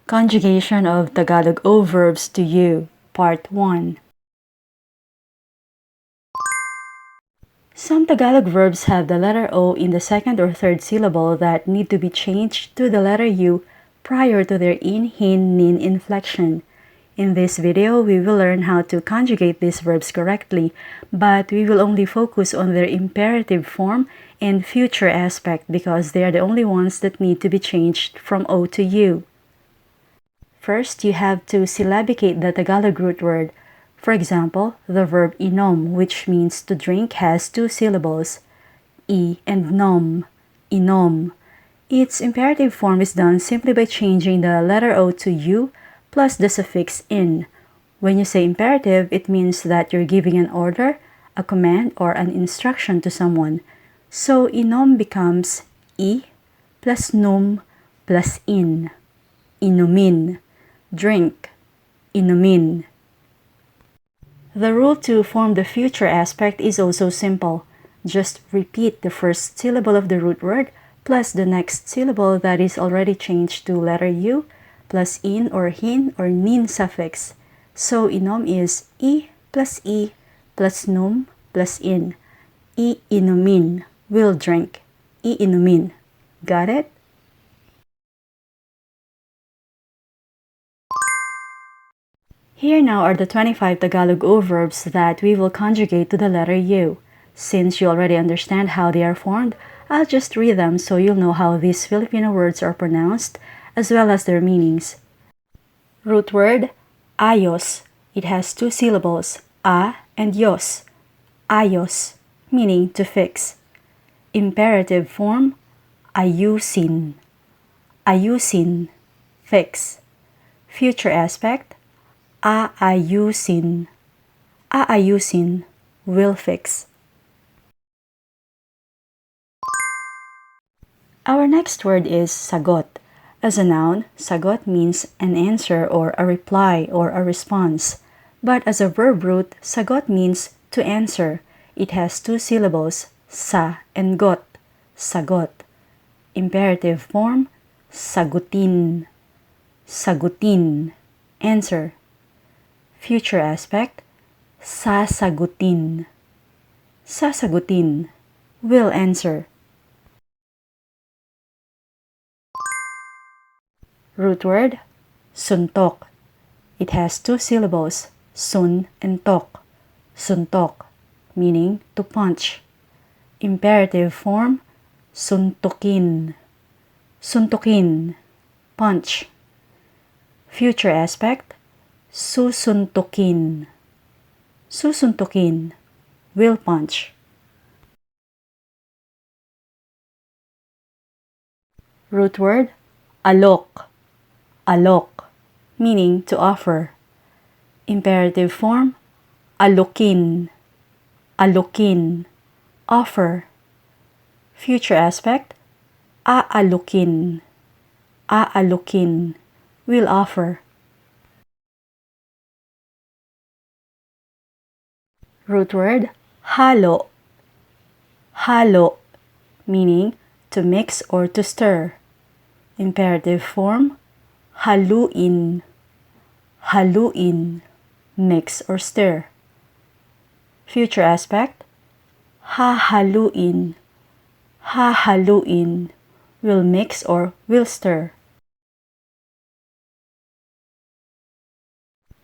Conjugation of Tagalog verbs to you, Part 1. Some Tagalog verbs have the letter O in the second or third syllable that need to be changed to the letter U prior to their in, hin, nin inflection. In this video, we will learn how to conjugate these verbs correctly, but we will only focus on their imperative form and future aspect because they are the only ones that need to be changed from O to U. First, you have to syllabicate the Tagalog root word. For example, the verb inom, which means to drink, has two syllables, I and nom, inom. Its imperative form is done simply by changing the letter O to U plus the suffix in. When you say imperative, it means that you're giving an order, a command, or an instruction to someone. So inom becomes I plus num plus in. Inumin. Drink. Inumin. The rule to form the future aspect is also simple. Just repeat the first syllable of the root word plus the next syllable that is already changed to letter U plus in or hin or nin suffix. So inom is I plus num plus in. I inumin. Will drink. I inumin. Got it? Here now are the 25 Tagalog verbs that we will conjugate to the letter U. Since you already understand how they are formed, I'll just read them so you'll know how these Filipino words are pronounced, as well as their meanings. Root word, ayos. It has two syllables, a and yos. Ayos, meaning to fix. Imperative form, ayusin. Ayusin, fix. Future aspect, aayusin. Aayusin, will fix. Our next word is sagot. As a noun, sagot means an answer or a reply or a response. But as a verb root, sagot means to answer. It has two syllables, sa and got. Sagot. Imperative form, sagutin. Sagutin, answer. Future aspect, sasagutin. Sasagutin, will answer. Root word, suntok. It has two syllables, sun and tok. Suntok, meaning to punch. Imperative form, suntukin. Suntukin, punch. Future aspect, susuntukin. Susuntukin, will punch. Root word, alok. Alok, meaning to offer. Imperative form, alokin. Alokin, offer. Future aspect, aalukin. Aalukin, will offer. Root word, halo. Halo, meaning to mix or to stir. Imperative form, haluin. Haluin, mix or stir. Future aspect, hahaluin. Hahaluin, will mix or will stir.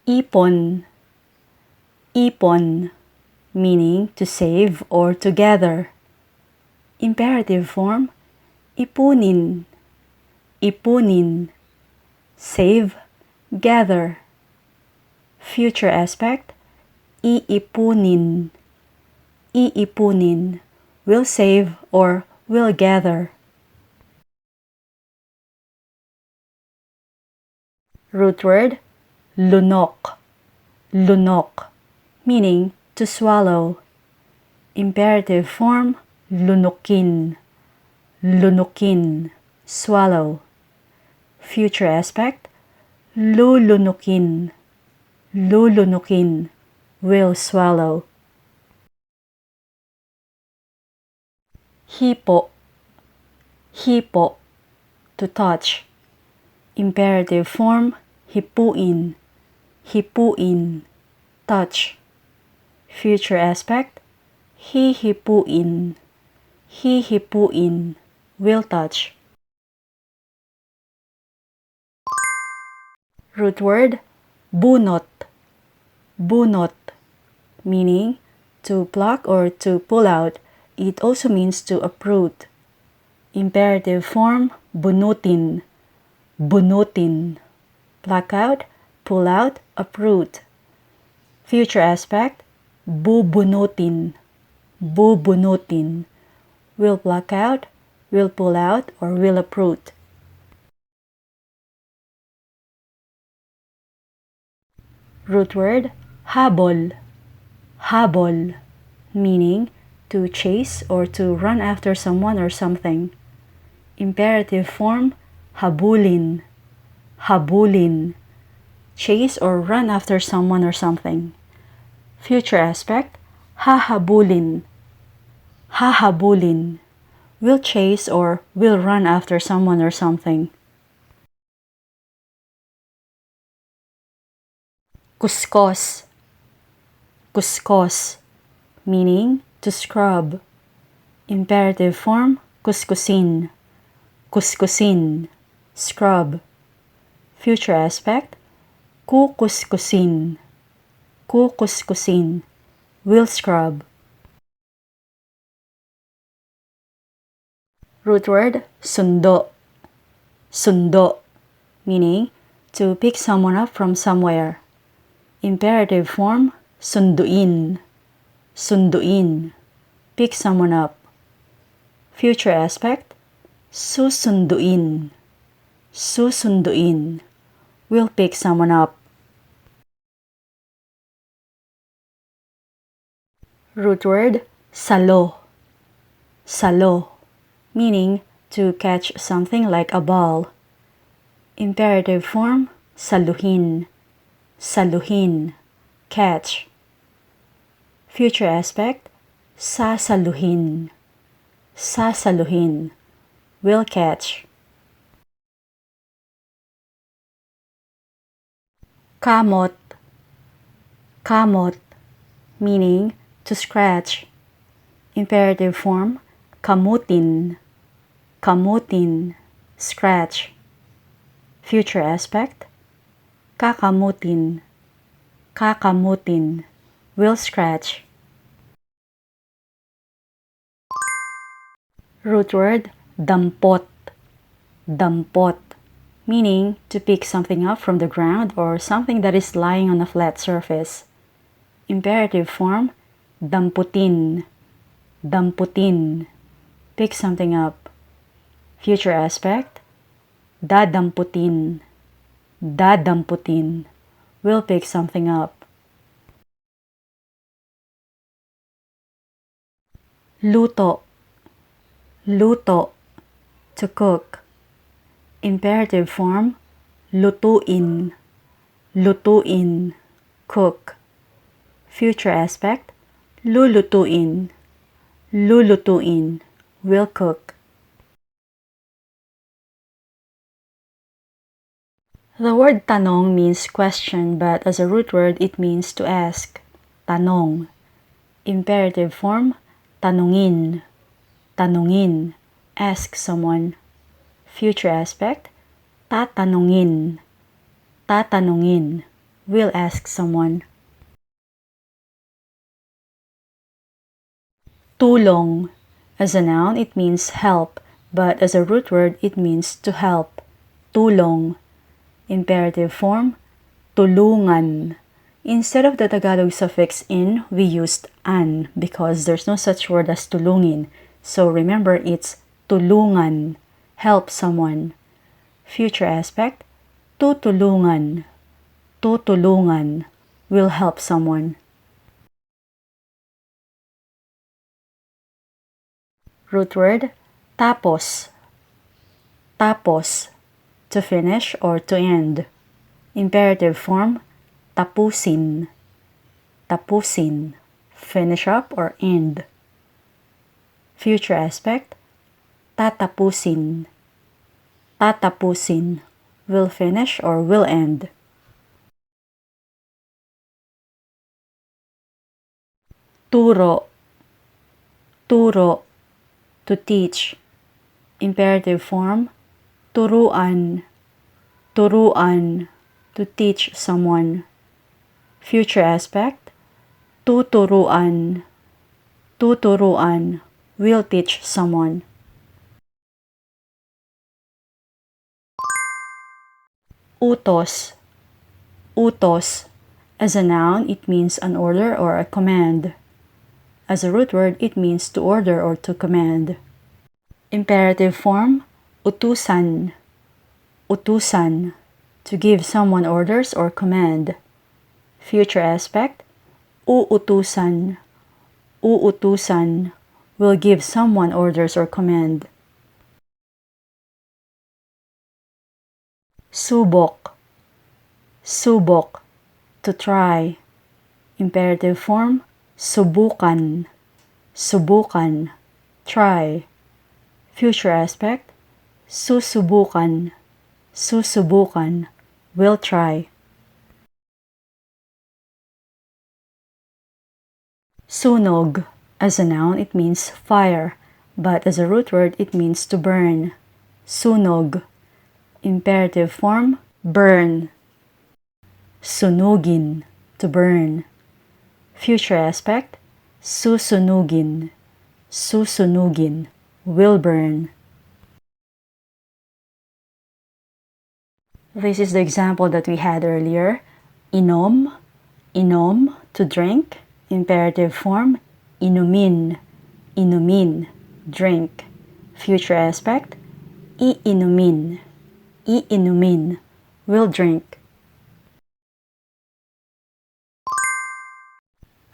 Ipon. Ipon, meaning to save or to gather. Imperative form, ipunin. Ipunin, save, gather. Future aspect, iipunin. Iipunin, will save or will gather. Root word, lunok. Lunok, meaning to swallow. Imperative form, lunukin. Lunukin, swallow. Future aspect, lulunukin. Lulunukin, will swallow. Hipo. Hipo, to touch. Imperative form, hipuin, hipuin, touch. Future aspect, hihipuin, hihipuin, will touch. Root word, bunot, bunot, meaning to pluck or to pull out. It also means to uproot. Imperative form, bunutin, bunutin, pluck out, pull out, uproot. Future aspect, bubunutin, bubunutin, will pluck out, will pull out, or will uproot. Root word, habol, habol, meaning to chase or to run after someone or something. Imperative form, habulin, habulin, chase or run after someone or something. Future aspect, hahabulin, hahabulin, will chase or will run after someone or something. Kuskos, kuskos, meaning to scrub. Imperative form, kuskusin, kuskusin, scrub. Future aspect, kukuskusin, kukuskusin, will scrub. Root word, sundo, sundo, meaning to pick someone up from somewhere. Imperative form, sunduin, sunduin, pick someone up. Future aspect, susunduin, susunduin, will pick someone up. Root word, salo, salo, meaning to catch something like a ball. Imperative form, saluhin, saluhin, catch. Future aspect, sasaluhin, sasaluhin, will catch. Kamot, kamot, meaning to scratch. Imperative form, kamutin, kamutin, scratch. Future aspect, kakamutin, kakamutin, will scratch. Root word, dampot, dampot, meaning to pick something up from the ground or something that is lying on a flat surface. Imperative form, damputin, damputin, pick something up. Future aspect, dadamputin, dadamputin, will pick something up. Luto, luto, to cook. Imperative form, lutuin, lutuin, cook. Future aspect, lulutuin, lulutuin, will cook. The word tanong means question, but as a root word, it means to ask. Tanong. Imperative form, tanungin, tanungin, ask someone. Future aspect, tatanungin, tatanungin, will ask someone. Tulong. As a noun, it means help, but as a root word, it means to help. Tulong. Imperative form, tulungan. Instead of the Tagalog suffix in, we used an because there's no such word as tulungin. So remember, it's tulungan, help someone. Future aspect, tutulungan, tutulungan, will help someone. Root word, tapos, tapos, to finish or to end. Imperative form, tapusin, tapusin, finish up or end. Future aspect, tatapusin, tatapusin, will finish, or will end. Turo, turo, to teach. Imperative form, turuan, turuan, to teach someone. Future aspect, tuturuan, tuturuan, will teach someone. Utos, utos. As a noun, it means an order or a command. As a root word, it means to order or to command. Imperative form, utusan, utusan, to give someone orders or command. Future aspect, uutusan, uutusan, will give someone orders or command. Subok, subok, to try. Imperative form, subukan, subukan, try. Future aspect, susubukan, susubukan, will try. Sunog. As a noun, it means fire, but as a root word, it means to burn. Sunog. Imperative form, burn. Sunugin, to burn. Future aspect, susunugin, susunugin, will burn. This is the example that we had earlier. Inom, inom, to drink. Imperative form, inumin, inumin, drink. Future aspect, iinumin, iinumin, will drink.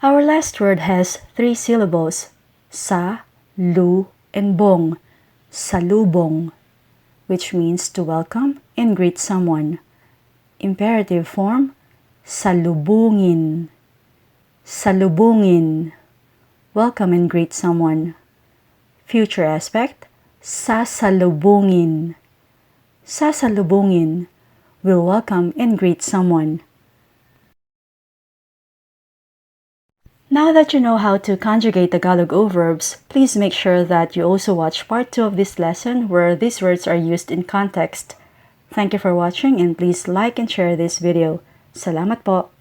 Our last word has 3 syllables, sa, lu, and bong, salubong, which means to welcome and greet someone. Imperative form, salubungin, salubungin, welcome and greet someone. Future aspect, sasalubungin, sasalubungin, will welcome and greet someone. Now that you know how to conjugate Tagalog verbs, please make sure that you also watch part 2 of this lesson where these words are used in context. Thank you for watching and please like and share this video. Salamat po!